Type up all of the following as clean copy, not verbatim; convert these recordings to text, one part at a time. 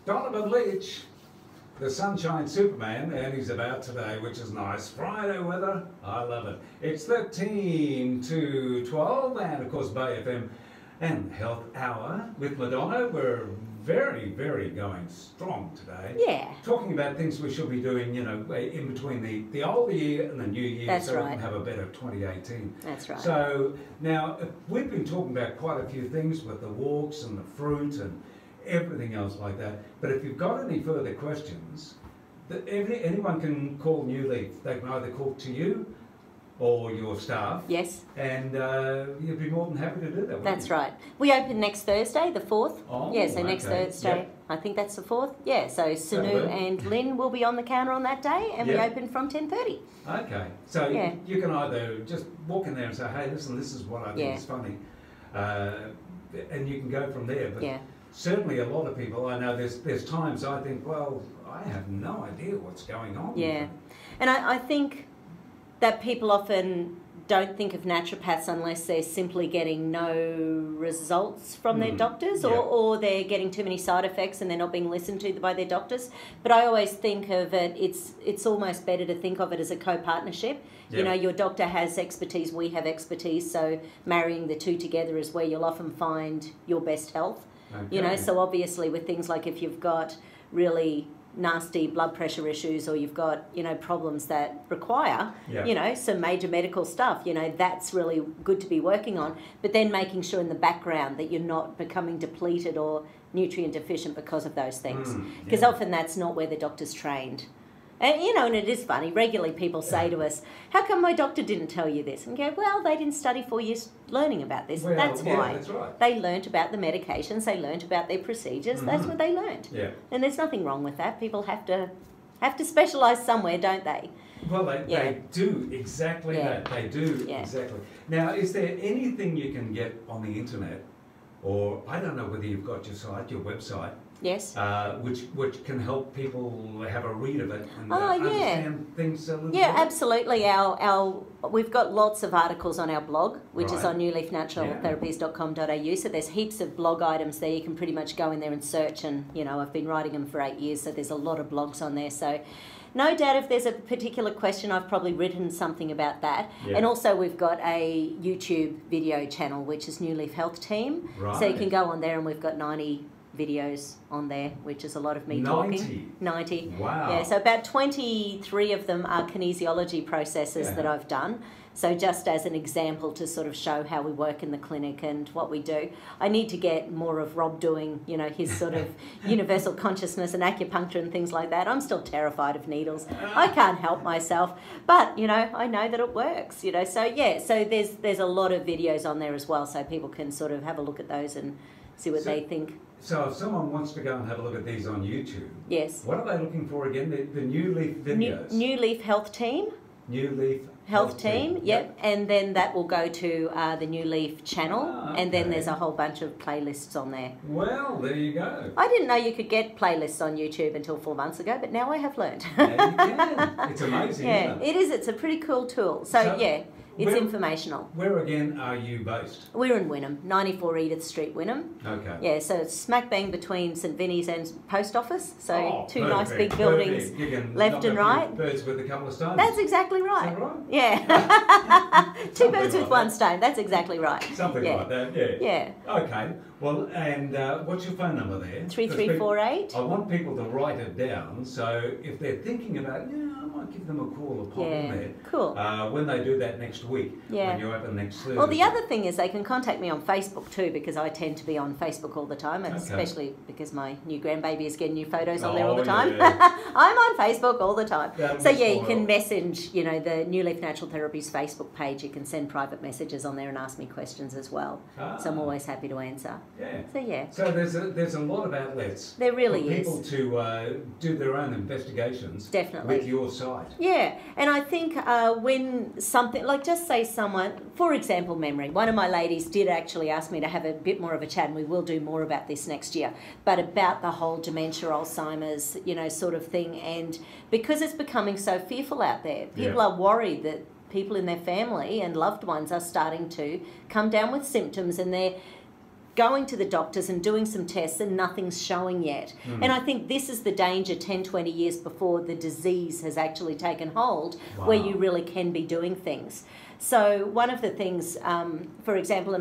Donovan Leach, the Sunshine Superman, and he's about today, which is nice. Friday weather, I love it. It's 13 to 12, and of course Bay FM and Health Hour with Madonna. We're very, very going strong today. Yeah. Talking about things we should be doing, you know, in between the old year and the new year. That's so right. we can have a better 2018. That's right. So now we've been talking about quite a few things with the walks and the fruit and everything else like that. But if you've got any further questions, anyone can call New Leaf. They can either call to you or your staff. Yes. And you'd be more than happy to do that. That's right. We open next Thursday, the 4th. Oh, yeah, so next okay. Thursday, Yep. I think that's the 4th. Yeah, so Sinoux and Lynn will be on the counter on that day, and Yep. we open from 10:30. Okay. So Yeah. you can either just walk in there and say, hey, listen, this is what I think Yeah. is funny. And you can go from there. But Yeah. certainly a lot of people, I know there's times I think, well, I have no idea what's going on. Yeah. And I think that people often don't think of naturopaths unless they're simply getting no results from their doctors, Yeah. or they're getting too many side effects and they're not being listened to by their doctors. But I always think of it, it's almost better to think of it as a co-partnership. Yeah. You know, your doctor has expertise, we have expertise, so marrying the two together is where you'll often find your best health. Okay. You know, so obviously with things like if you've got really nasty blood pressure issues, or you've got, you know, problems that require, Yeah. you know, some major medical stuff, you know, that's really good to be working on. But then making sure in the background that you're not becoming depleted or nutrient deficient because of those things. Because yeah. often that's not where the doctor's trained. And, you know, and it is funny, regularly people say to us, how come my doctor didn't tell you this? And go, well, they didn't study 4 years learning about this. Well, that's yeah, why. that's right. They learnt about the medications, they learnt about their procedures, that's what they learnt. Yeah. And there's nothing wrong with that. People have to specialise somewhere, don't they? Well, they do exactly Yeah. that. They do Yeah. exactly. Now, is there anything you can get on the internet, or I don't know whether you've got your site, your website, Yes. which can help people have a read of it and Oh, yeah. understand things a little Yeah, better? absolutely. We've got lots of articles on our blog, which is Right. on newleafnaturaltherapies.com.au. So there's heaps of blog items there. You can pretty much go in there and search, and, you know, I've been writing them for 8 years, so there's a lot of blogs on there. So no doubt if there's a particular question, I've probably written something about that. Yeah. And also we've got a YouTube video channel, which is New Leaf Health Team. Right. So you can go on there, and we've got 90 videos on there, which is a lot of me 90? talking. 90. Wow. Yeah, so about 23 of them are kinesiology processes Yeah. that I've done. So just as an example to sort of show how we work in the clinic and what we do. I need to get more of Rob doing, you know, his sort of universal consciousness and acupuncture and things like that. I'm still terrified of needles. I can't help myself. But, you know, I know that it works, you know. So, yeah, so there's a lot of videos on there as well, so people can sort of have a look at those and see what they think. So if someone wants to go and have a look at these on YouTube, Yes. what are they looking for again? The New Leaf videos? New Leaf Health Team. New Leaf Health Team, yep. And then that will go to the New Leaf channel, and then okay. there's a whole bunch of playlists on there. Well, there you go. I didn't know you could get playlists on YouTube until 4 months ago, but now I have learned. Now you can. It's amazing, Yeah, isn't it? it is. It's a pretty cool tool. So yeah, it's informational. Where again are you based? We're in Wynnum, 94 Edith Street, Wynnum. Okay. Yeah, so it's smack bang between St Vinny's and Post Office. So two perfect, nice big buildings, perfect. You can left knock and a few right. birds with a couple of stones. That's exactly right. Is that right? Yeah. Two Something birds like with one that. stone. That's exactly right. Something yeah. like that, yeah. Yeah. Okay. Well, and what's your phone number there? 3348. I want people to write it down, so if they're thinking about, I might give them a call or pop in there. Cool. When they do that next week, Yeah. when you open next Thursday. Well, the other thing is they can contact me on Facebook too, because I tend to be on Facebook all the time, and especially because my new grandbaby is getting new photos on there all the time. Yeah. I'm on Facebook all the time. That So was yeah, you spoiled. can message, the New Leaf Natural Therapies Facebook page. You can send private messages on there and ask me questions as well. So I'm always happy to answer. Yeah. So yeah. So there's a lot of outlets There really for people is. to do their own investigations. Definitely. With your site. Yeah, and I think when something, like just say someone, for example, memory. One of my ladies did actually ask me to have a bit more of a chat, and we will do more about this next year, but about the whole dementia, Alzheimer's, sort of thing. And because it's becoming so fearful out there, people are worried that people in their family and loved ones are starting to come down with symptoms, and they're going to the doctors and doing some tests and nothing's showing yet. And I think this is the danger 10, 20 years before the disease has actually taken hold, where you really can be doing things. So one of the things, for example,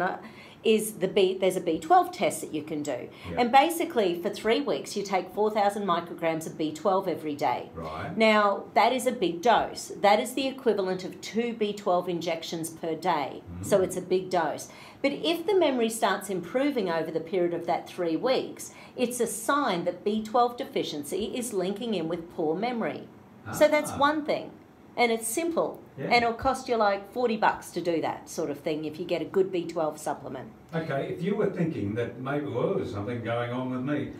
is there's a B12 test that you can do. And basically for 3 weeks, you take 4,000 micrograms of B12 every day. Right. Now, that is a big dose. That is the equivalent of 2 B12 injections per day. So it's a big dose. But if the memory starts improving over the period of that 3 weeks, it's a sign that B12 deficiency is linking in with poor memory. So that's one thing. And it's simple. And it'll cost you like $40 to do that sort of thing if you get a good B12 supplement. Okay, if you were thinking that maybe, well, there's something going on with me.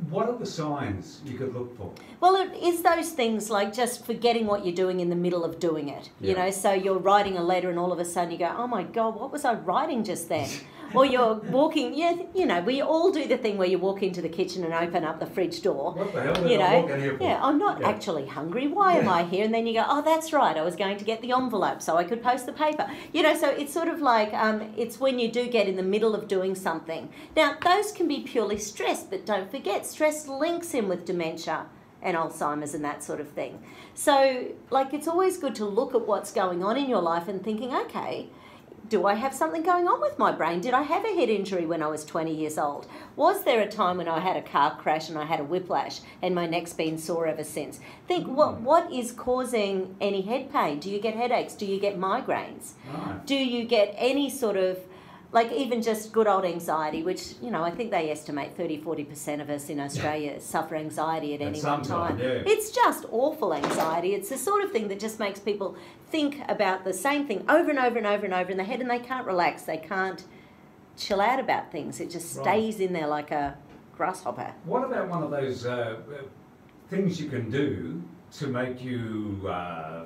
What are the signs you could look for? Well, it is those things like just forgetting what you're doing in the middle of doing it. You know, so you're writing a letter and all of a sudden you go, oh my God, what was I writing just then? Or you're walking, you know, we all do the thing where you walk into the kitchen and open up the fridge door. What the hell did I walk in here for? Yeah, I'm not actually hungry. Why am I here? And then you go, oh, that's right, I was going to get the envelope so I could post the paper. You know, so it's sort of like, it's when you do get in the middle of doing something. Now, those can be purely stress, but don't forget, stress links in with dementia and Alzheimer's and that sort of thing. So, like, it's always good to look at what's going on in your life and thinking, okay, do I have something going on with my brain? Did I have a head injury when I was 20 years old? Was there a time when I had a car crash and I had a whiplash and my neck's been sore ever since? Think, what is causing any head pain? Do you get headaches? Do you get migraines? Do you get any sort of, like even just good old anxiety, which, you know, I think they estimate 30-40% of us in Australia suffer anxiety at any one time. It's just awful anxiety. It's the sort of thing that just makes people think about the same thing over and over and over and over in the head, and they can't relax. They can't chill out about things. It just stays in there like a grasshopper. What about one of those things you can do to make you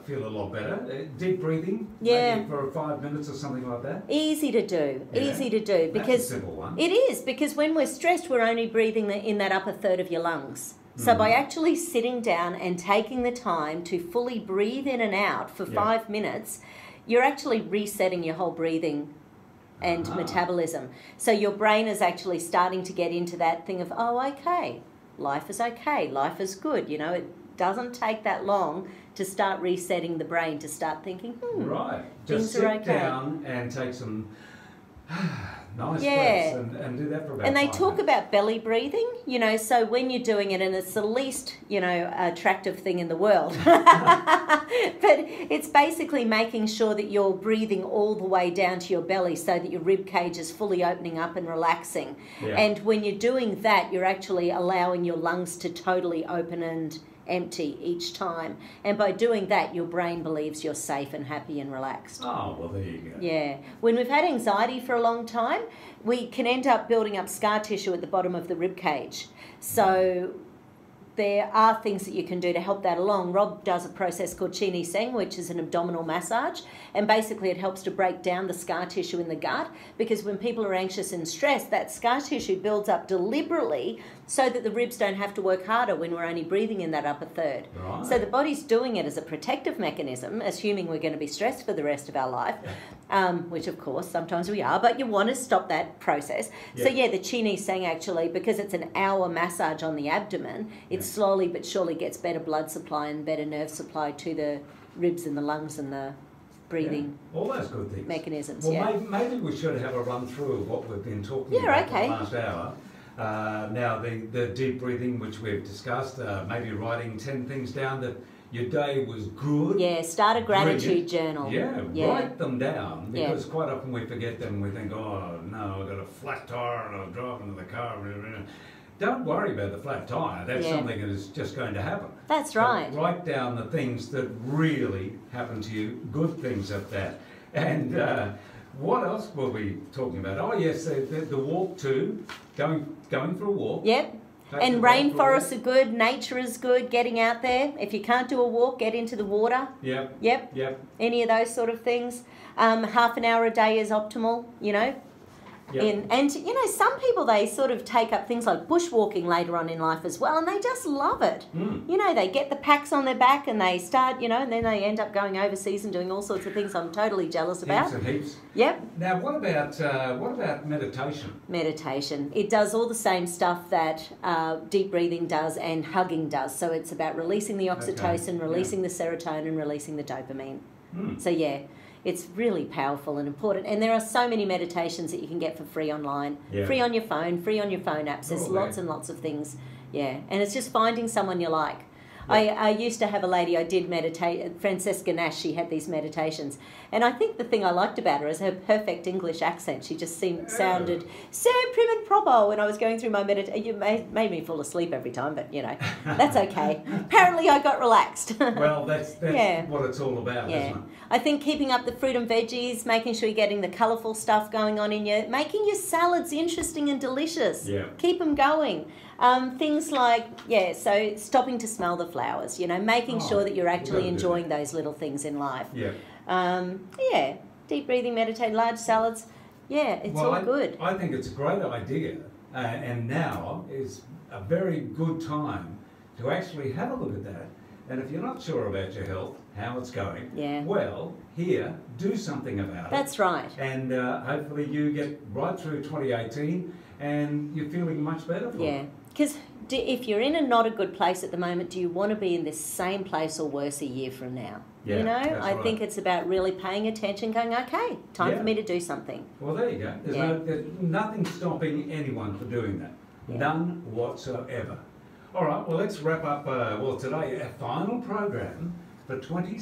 feel a lot better? Deep breathing, maybe for 5 minutes or something like that? Easy to do, easy to do. Because that's a simple one. It is, because when we're stressed, we're only breathing in that upper third of your lungs. So by actually sitting down and taking the time to fully breathe in and out for 5 minutes, you're actually resetting your whole breathing and metabolism. So your brain is actually starting to get into that thing of, oh, okay, life is good. You know, it doesn't take that long to start resetting the brain, to start thinking, just sit down and take some nice breaths and do that for about 5 minutes. And they talk about belly breathing, you know, so when you're doing it, and it's the least, you know, attractive thing in the world, but it's basically making sure that you're breathing all the way down to your belly so that your rib cage is fully opening up and relaxing. And when you're doing that, you're actually allowing your lungs to totally open and empty each time, and by doing that your brain believes you're safe and happy and relaxed. Oh, well, there you go. Yeah, when we've had anxiety for a long time, we can end up building up scar tissue at the bottom of the rib cage. So there are things that you can do to help that along. Rob does a process called kinesiologist, which is an abdominal massage, and basically it helps to break down the scar tissue in the gut, because when people are anxious and stressed, that scar tissue builds up deliberately so that the ribs don't have to work harder when we're only breathing in that upper third. So the body's doing it as a protective mechanism, assuming we're going to be stressed for the rest of our life, which of course sometimes we are, but you want to stop that process. So yeah, the kinesiologist actually, because it's an hour massage on the abdomen, it slowly but surely gets better blood supply and better nerve supply to the ribs and the lungs and the breathing all those good things. Mechanisms. Well, maybe we should have a run through of what we've been talking about the last hour. Now, the deep breathing, which we've discussed, maybe writing 10 things down that your day was good. Yeah, start a gratitude journal. Write them down, because quite often we forget them. We think, oh, no, I've got a flat tyre and I'll drive into the car. Don't worry about the flat tyre. That's something that is just going to happen. That's right. But write down the things that really happen to you, good things at that. And what else were we talking about? Oh, yes, the walk too. Going for a walk. And rainforests are good, nature is good, getting out there. If you can't do a walk, get into the water. Any of those sort of things. Half an hour a day is optimal, you know. Yep. And you know, some people, they sort of take up things like bushwalking later on in life as well, and they just love it. You know, they get the packs on their back and they start, you know, and then they end up going overseas and doing all sorts of things I'm totally jealous about. Heaps and heaps. Yep. Now, what about meditation? Meditation. It does all the same stuff that deep breathing does and hugging does. So it's about releasing the oxytocin, releasing the serotonin, releasing the dopamine. So yeah, it's really powerful and important. And there are so many meditations that you can get for free online. Free on your phone, free on your phone apps. There's lots and lots of things. Yeah, and it's just finding someone you like. I used to have a lady I did meditate, Francesca Nash, she had these meditations. And I think the thing I liked about her is her perfect English accent. She just sounded so prim and proper when I was going through my meditation. You made me fall asleep every time, but you know, that's okay. Apparently I got relaxed. Well, that's what it's all about, isn't it? I think keeping up the fruit and veggies, making sure you're getting the colourful stuff going on in your, making your salads interesting and delicious. Keep them going. Things like, so stopping to smell the flowers, you know, making sure that you're actually enjoying those little things in life. Deep breathing, meditate, large salads. It's all good. I think it's a great idea, and now is a very good time to actually have a look at that. And if you're not sure about your health, how it's going, well, here, do something about it. That's right. And hopefully you get right through 2018 and you're feeling much better for it. Because if you're in a not a good place at the moment, do you want to be in this same place or worse a year from now? You know, I think it's about really paying attention, going, okay, time for me to do something. Well, there you go. There's nothing stopping anyone from doing that. None whatsoever. All right, well, let's wrap up, today, our final program for 2017.